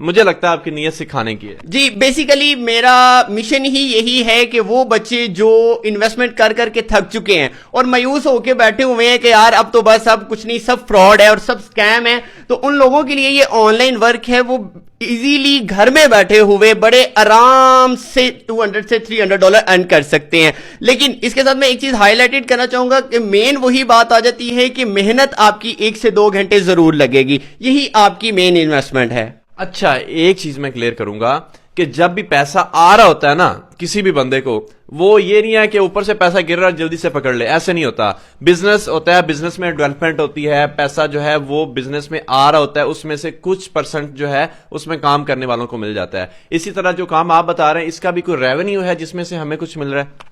مجھے لگتا ہے آپ کی نیت سکھانے کی ہے. جی بیسیکلی میرا مشن ہی یہی ہے کہ وہ بچے جو انویسٹمنٹ کر کر کے تھک چکے ہیں اور مایوس ہو کے بیٹھے ہوئے ہیں کہ یار اب تو بس اب کچھ نہیں, سب فراڈ ہے اور سب اسکیم ہے, تو ان لوگوں کے لیے یہ آن لائن ورک ہے, وہ ایزیلی گھر میں بیٹھے ہوئے بڑے آرام سے $200 سے $300 ارن کر سکتے ہیں. لیکن اس کے ساتھ میں ایک چیز ہائی لائٹڈ کرنا چاہوں گا کہ مین وہی بات آ جاتی ہے کہ محنت آپ کی 1 سے 2 گھنٹے ضرور لگے گی, یہی آپ کی مین انویسٹمنٹ ہے. اچھا, ایک چیز میں کلیئر کروں گا کہ جب بھی پیسہ آ رہا ہوتا ہے نا کسی بھی بندے کو, وہ یہ نہیں ہے کہ اوپر سے پیسہ گر رہا جلدی سے پکڑ لے, ایسے نہیں ہوتا. بزنس ہوتا ہے, بزنس میں ڈیولپمنٹ ہوتی ہے, پیسہ جو ہے وہ بزنس میں آ رہا ہوتا ہے, اس میں سے کچھ پرسنٹ جو ہے اس میں کام کرنے والوں کو مل جاتا ہے. اسی طرح جو کام آپ بتا رہے ہیں اس کا بھی کوئی ریونیو ہے جس میں سے ہمیں کچھ مل رہا ہے؟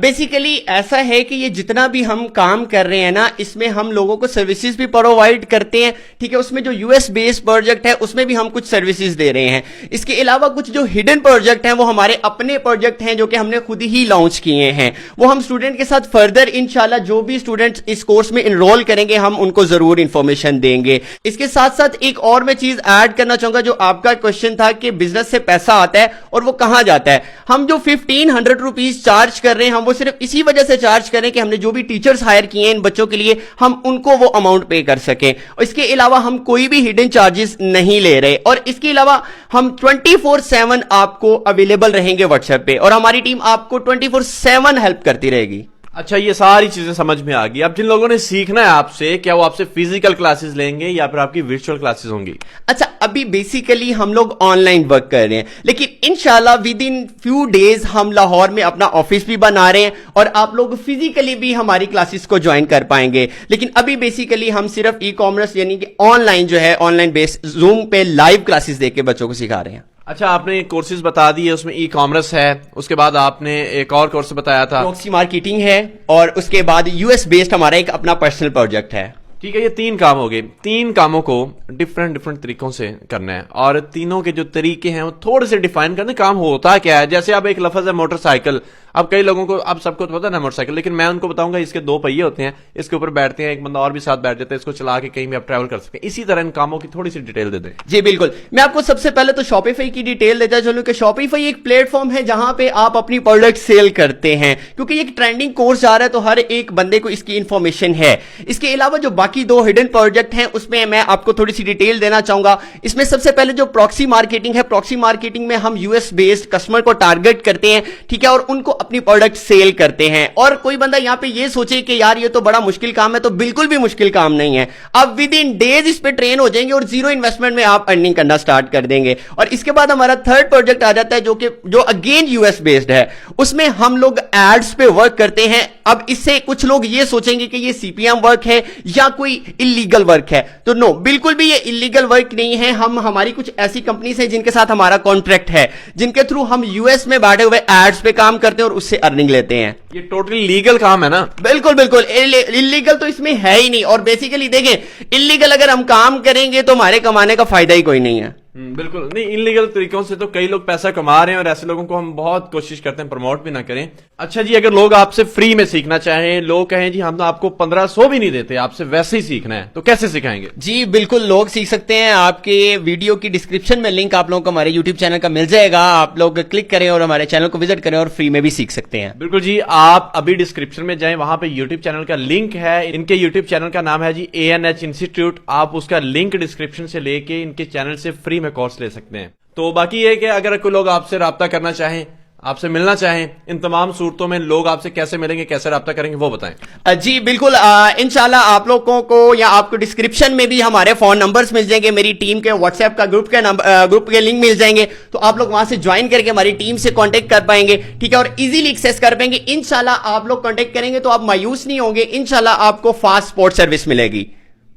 بیسیکلی ایسا ہے کہ یہ جتنا بھی ہم کام کر رہے ہیں نا, اس میں ہم لوگوں کو سروسز بھی پرووائڈ کرتے ہیں, ٹھیک ہے. اس میں جو یو ایس بیس پروجیکٹ ہے اس میں بھی ہم کچھ سروسز دے رہے ہیں. اس کے علاوہ کچھ جو ہڈن پروجیکٹ ہیں وہ ہمارے اپنے پروجیکٹ ہیں جو کہ ہم نے خود ہی لانچ کیے ہیں, وہ ہم اسٹوڈنٹ کے ساتھ فردر انشاءاللہ جو بھی اسٹوڈنٹس اس کورس میں انرول کریں گے ہم ان کو ضرور انفارمیشن دیں گے. اس کے ساتھ ساتھ ایک اور میں چیز ایڈ کرنا چاہوں گا, جو آپ کا کوشچن تھا کہ بزنس سے پیسہ آتا ہے اور وہ کہاں جاتا ہے. ہم جو 1500 روپیز چارج کر رہے ہیں, ہم وہ صرف اسی وجہ سے چارج کریں کہ ہم نے جو بھی ٹیچرز ہائر کیے ہیں ان بچوں کے لیے ہم ان کو وہ اماؤنٹ پے کر سکیں. اور اس کے علاوہ ہم کوئی بھی ہڈن چارجز نہیں لے رہے, اور اس کے علاوہ ہم 24/7 آپ کو اویلیبل رہیں گے واٹس ایپ پہ, اور ہماری ٹیم آپ کو 24/7 ہیلپ کرتی رہے گی. اچھا, یہ ساری چیزیں سمجھ میں آ گئی. اب جن لوگوں نے سیکھنا ہے آپ سے, کیا وہ آپ سے فزیکل کلاسز لیں گے یا پھر آپ کی ورچوئل کلاسز ہوں گی؟ اچھا, ابھی بیسیکلی ہم لوگ آن لائن ورک کر رہے ہیں, لیکن انشاءاللہ ود ان فیو ڈیز ہم لاہور میں اپنا آفس بھی بنا رہے ہیں اور آپ لوگ فزیکلی بھی ہماری کلاسز کو جوائن کر پائیں گے. لیکن ابھی بیسیکلی ہم صرف ای کامرس یعنی کہ آن لائن جو ہے آن لائن بیس زوم پہ لائیو کلاسز دے کے بچوں کو سکھا رہے ہیں. اچھا, آپ نے کورسز بتا دیے, اس میں ای کامرس ہے, اس کے بعد آپ نے ایک اور کورس بتایا تھا پراکسی مارکیٹنگ ہے, اور اس کے بعد یو ایس بیسڈ ہمارا ایک اپنا پرسنل پروجیکٹ ہے. ٹھیک ہے, یہ 3 کام ہو گئے. 3 کاموں کو ڈفرنٹ طریقوں سے کرنا ہے, اور تینوں کے جو طریقے ہیں وہ تھوڑے سے ڈیفائن کرنے. کام ہوتا کیا ہے؟ جیسے اب ایک لفظ ہے موٹر سائیکل. اب کئی لوگوں کو, اب سب کو تو پتا ہے موٹر سائیکل, لیکن میں ان کو بتاؤں گا اس کے 2 پہیے ہوتے ہیں, اس کے اوپر بیٹھتے ہیں, ایک بندہ اور بھی ساتھ بیٹھ جاتا ہے, اس کو چلا کے کہیں بھی آپ ٹریول کر سکتے ہیں. اسی طرح ان کاموں کی تھوڑی سی ڈیٹیل دے دیں. جی بالکل, میں آپ کو سب سے پہلے تو شاپیفائی کی ڈیٹیل دیتا چلوں کہ شاپیفائی ایک پلیٹ فارم ہے جہاں پہ آپ اپنی پروڈکٹ سیل کرتے ہیں, کیونکہ یہ ایک ٹرینڈنگ کورس جا رہا ہے تو ہر ایک بندے کو اس کی انفارمیشن ہے. اس کے علاوہ جو باقی 2 ہڈن پروجیکٹ ہیں اس میں میں آپ کو تھوڑی سی ڈیٹیل دینا چاہوں گا. اس میں سب سے پہلے جو پراکسی مارکیٹنگ ہے, پراکسی مارکیٹنگ میں ہم یو ایس بیسڈ کسٹمر کو ٹارگٹ کرتے ہیں, ٹھیک ہے, اور ان کو اپنی پروڈکٹ سیل کرتے ہیں. اور کوئی بندہ یہاں پہ یہ سوچے کہ یار یہ تو بڑا مشکل کام ہے, تو بالکل بھی مشکل کام نہیں ہے. آپ ود ان ڈیز اس پہ ٹرین ہو جائیں گے اور 0 انویسٹمنٹ میں آپ ارننگ کرنا سٹارٹ کر دیں گے. اور اس کے بعد ہمارا 3rd پروجیکٹ آ جاتا ہے جو اگین یو ایس بیسڈ ہے. اس میں ہم لوگ ایڈز پہ ورک کرتے ہیں. اب اس سے کچھ لوگ یہ سوچیں گے کہ یہ سی پی ایم ورک ہے یا کوئی انلیگل ورک ہے, تو نو, بالکل بھی یہ انلیگل ورک نہیں ہے. ہماری کچھ ایسی کمپنیز ہیں جن کے ساتھ ہمارا کانٹریکٹ ہے, جن کے تھرو ہم یو ایس میں بیٹھے ہوئے ایڈز پہ کام کرتے ہیں اور اس سے ارننگ لیتے ہیں. یہ ٹوٹلی لیگل کام ہے نا؟ بالکل بالکل, انلیگل تو اس میں ہے ہی نہیں. اور بیسیکلی دیکھیں, انلیگل اگر ہم کام کریں گے تو ہمارے کمانے کا فائدہ ہی کوئی نہیں ہے. بالکل نہیں, انلیگل طریقوں سے تو کئی لوگ پیسہ کما رہے ہیں, اور ایسے لوگوں کو ہم بہت کوشش کرتے ہیں پروموٹ بھی نہ کریں. اچھا جی, اگر لوگ آپ سے فری میں سیکھنا چاہیں, لوگ کہیں جی ہم تو آپ کو 1500 بھی نہیں دیتے, آپ سے ویسے ہی سیکھنا ہے, تو کیسے سکھائیں گے؟ جی بالکل, لوگ سیکھ سکتے ہیں. آپ کے ویڈیو کی ڈسکرپشن میں لنک آپ لوگوں کو ہمارے یوٹیوب چینل کا مل جائے گا, آپ لوگ کلک کریں اور ہمارے چینل کو وزٹ کریں اور فری میں بھی سیکھ سکتے ہیں. بالکل جی, آپ ابھی ڈسکرپشن میں جائیں, وہاں پہ یوٹیوب چینل کا لنک ہے. ان کے یوٹیوب چینل کا نام ہے جی ANH انسٹیٹیوٹ. آپ اس کا لنک ڈسکرپشن سے لے کے ان کے چینل سے فری میں کورس لے سکتے ہیں. تو باقی یہ کہ اگر کوئی لوگ آپ سے رابطہ کرنا چاہیں, آپ سے ملنا چاہیں, ان تمام صورتوں میں لوگ آپ سے کیسے ملیں گے, کیسے رابطہ کریں گے, وہ بتائیں. جی بالکل, انشاءاللہ آپ لوگوں کو یا آپ کو ڈسکرپشن میں بھی ہمارے فون نمبرز مل جائیں گے, میری ٹیم کے واٹس ایپ کا گروپ کے لنک مل جائیں گے, تو آپ لوگ وہاں سے جوائن کر کے ہماری ٹیم سے کانٹیکٹ کر پائیں گے, ٹھیک ہے, اور ایزیلی ایکسیس کر پائیں گے. انشاءاللہ آپ لوگ کانٹیکٹ کریں گے تو آپ مایوس نہیں ہوں گے, انشاءاللہ آپ کو فاسٹ سپورٹ سروس ملے گی.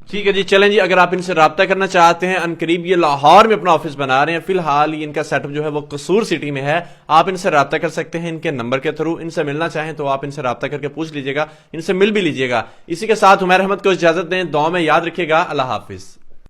ٹھیک ہے جی, چلیں جی, اگر آپ ان سے رابطہ کرنا چاہتے ہیں, ان قریب یہ لاہور میں اپنا آفس بنا رہے ہیں, فی الحال ان کا سیٹ اپ جو ہے وہ قصور سٹی میں ہے, آپ ان سے رابطہ کر سکتے ہیں ان کے نمبر کے تھرو. ان سے ملنا چاہیں تو آپ ان سے رابطہ کر کے پوچھ لیجیے گا, ان سے مل بھی لیجیے گا. اسی کے ساتھ عمیر احمد کو اجازت دیں, دعا میں یاد رکھیے گا. اللہ حافظ.